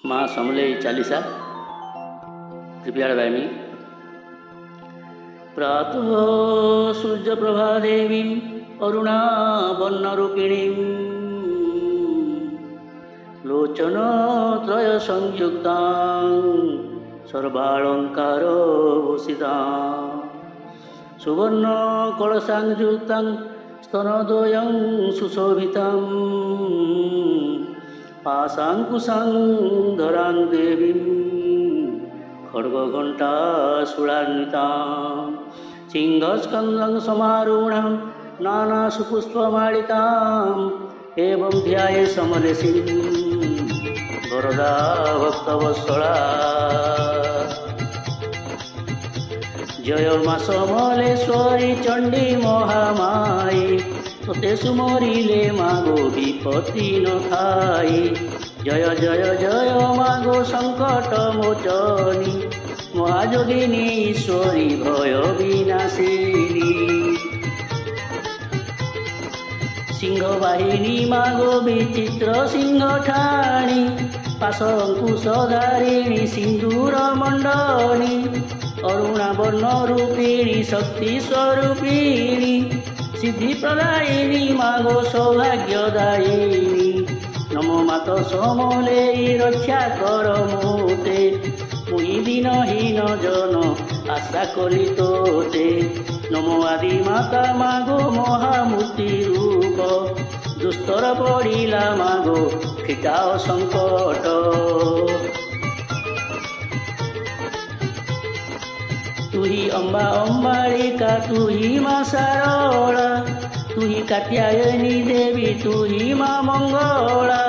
माँ समलेई Chalisa prepared by मी। प्रातः सूर्यप्रभा देवी अरुणा वर्णरूपिणीं लोचनत्रय संयुक्तां सर्वालङ्कारभूषितां सुवर्णकलशायुक्तां स्तनद्वयं सुशोभितां पाशाङ्कुशां धरां देवीं खड्गघण्टाशूलान्वितां सिंहस्कन्दं समारूढां नानासुपुष्पमालिकाम् एवं ध्याये समलेशीं वरदा भक्तवत्सला। जय मा समलेश्वरी चंडी महामाई तोते सुमरिले मागो विपत्ति न थाई। जय जय जय मागो संकट मोचनी महायोगिनी ईश्वरी भय विनाशिनी। सिंह बाहिनी मागो विचित्र सिंह ठाणी पाशंकुशधारिणी सिंदूर मंडनी अरुणा वर्ण रूपिणी शक्ति स्वरूपिणी सिद्धि प्रदायिनी मागो सौभाग्यदायिनी। नमो मात समलेई रक्षा कर मोते मुहि दीनहीन जन आशा कली तोते। नमो आदि माता मागो महामूर्ति रूप दुस्तर पड़िला मागो फिटाओ संकट। तुही अम्बा अम्बालिका तुही माँ सारला तुही कात्यायनी देवी तुही माँ मंगला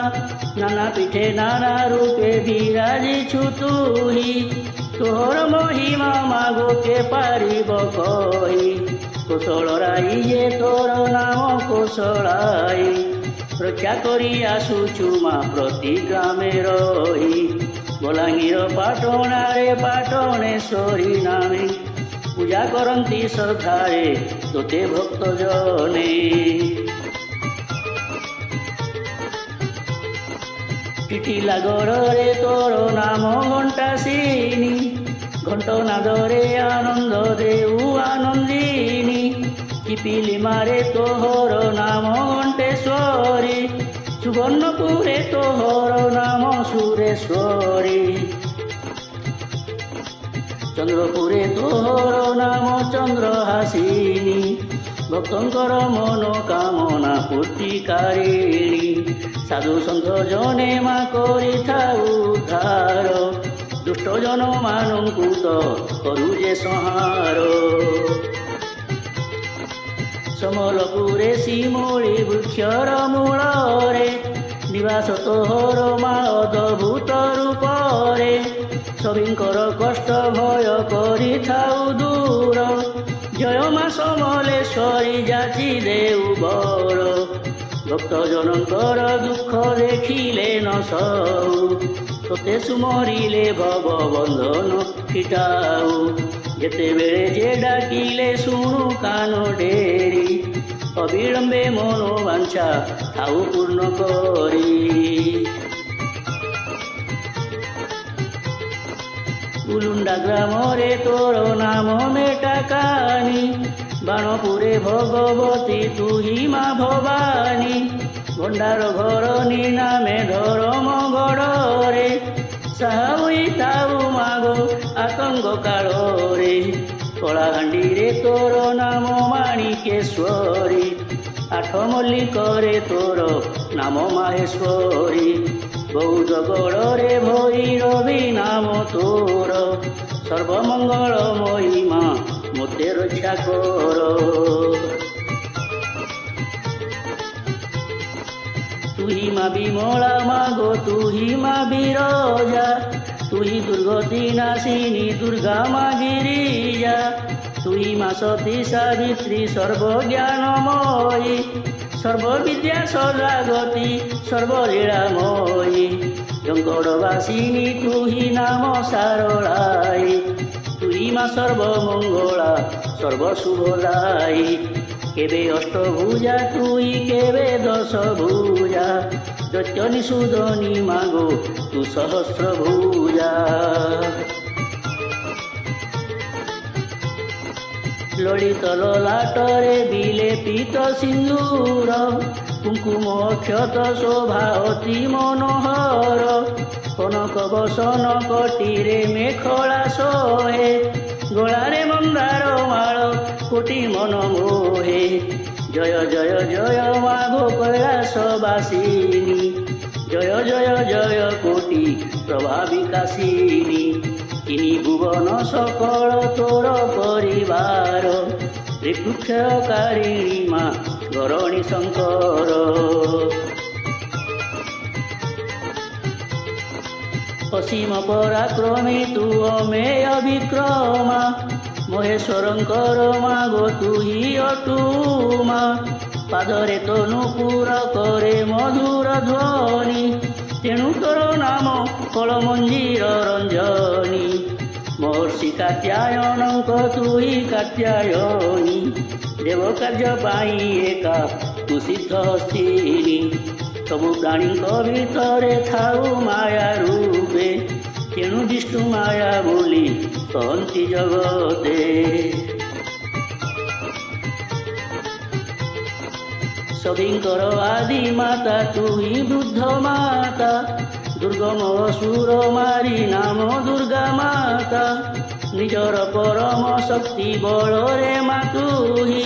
नाना पीठे नाना रूपे विराजिछु तुही तोहर महिमा मागो के पारिब कही। कोशलराई ये तोर नाम कोशलाई रक्षा करी आसुछु माँ प्रति ग्रामे रही। बलांगीर पाटणारे पाटणेश्वरी नामे पूजा करती श्रद्धारे तोते भक्त जने। टिटिला गड़े तोर नाम घंटासिनी घंटनादरे आनंद देऊ आनंदिनी। चिपिली मारे तोहर नाम घंटेश्वरी सुवर्णपुरे तोहर नाम सुरेश्वरी। चंद्रपुरे तोहर नाम चंद्रहासिनी भक्तंकर मनोकामना पूर्तिकारिणी। साधु सन्थ जने माँ करि थाउ उद्धार दुष्ट जन मानंकु तो करुजे संहार। समलपुरे शिमूली वृक्षर मूलरे निवास तोहर माँ अद्भुत रूपरे सभिंकर कष्ट भय करि थाउ दूर। जय माँ समलेश्वरी जाची देउ बर भक्त जनकर दुख देखिले न सऊ तोते सुमरिले भव बंधन फिटाऊ। जेते बेले जे डाकिले शुणु कान डेरी अविलंबे मनोवांछा थाउ पूर्ण करी। उलुंडा ग्रामरे तोर नाम मेटाकानी बाणपुरे भगवती तुही माँ भवानी। भंडार घरनी नामे धर्म गड़रे साहुई ताऊ मागो आतंक कालरे। कलाहांडी रे तोर नाम माणिकेश्वरी आठ मल्लिकरे तोर नाम माहेश्वरी। बौद्ध गड़रे भैरवी नाम तोर सर्वमंगल महिमा मोते रक्षा कर। तुही माँ विमला मागो तुही माँ विरजा तुही दुर्गति नाशिनी दुर्गा माँ गिरिजा। तुही माँ सती सावित्री सर्वज्ञानमयी सर्वविद्या सदागति सर्वलीलामयी। जंगड़वासिनी तुही नाम सारलाई तुही माँ सर्वमंगला सर्वशुभदायी। केबे अष्टभुजा तुई केबे दशभुजा दैत्य निषूदनी मागो तू सहस्रभुजा ललित ललाटरे विलेपित सिंदूर कुंकुम अक्षत शोभा अति मनोहर कनक बसन कटीरे मेखला सोहे गलारे मंदार माळ कोटी मन मोहे जय जय जय माघो कैलासवासिनी जय जय जय कोटी प्रभा विकासिनी तिनी भुवन सकल तोर परिवार त्रिपुक्षकारिणी माँ गरणी शंकर असीम पराक्रमी तू अमेय विक्रमा महेश्वरंकर मागो तू ही अटुमा पादरे तनुपुर करे मधुर ध्वनि तेणु तोर नाम फलमंजीर रंजनी महर्षि कात्यायनंक तू ही कात्यायनी देव कार्य पाई एका तू सिद्ध हस्तिनी सबु प्राणी भितरे थाऊ माया रूपे तेणु विष्णु माया बोली कहती जगते सभिंकर आदि माता तू ही वृद्ध माता दुर्गम असुर मारी नाम दुर्गा माता निजर परम शक्ति बल रे मा तू ही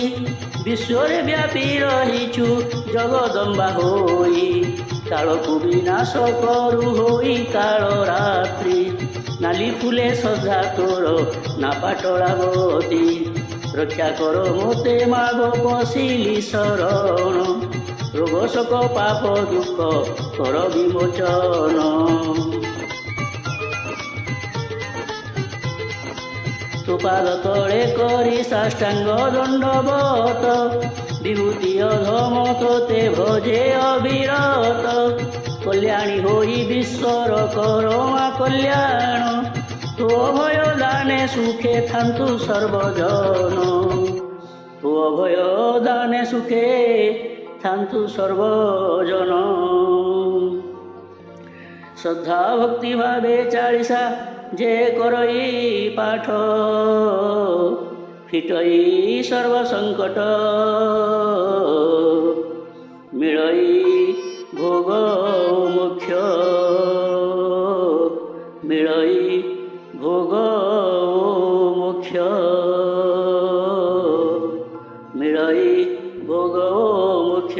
विश्वरे व्यापी रहीछु जगदम्बा होई कालकु विनाश करू होई काल रात्रि नाली फुले सदा तोर ना पाटलावती रक्षा कर मोते मागो पशिली शरण रोग शोक पाप दुख कर विमोचन तु पाद तले करी साष्टांग दंडवत विभूति अधम तोते भजे अविरत कल्याणी होई विश्वर करो मा कल्याण तो अभय दाने सुखे थांतु सर्वजन तो अभय दाने सुखे थांतु सर्वजन श्रद्धा भक्ति भावे 40 जे करई पाठ फिटई सर्व संकट मिलई भोग मोक्ष मिलई भोग मोक्ष मिलई भोग मोक्ष।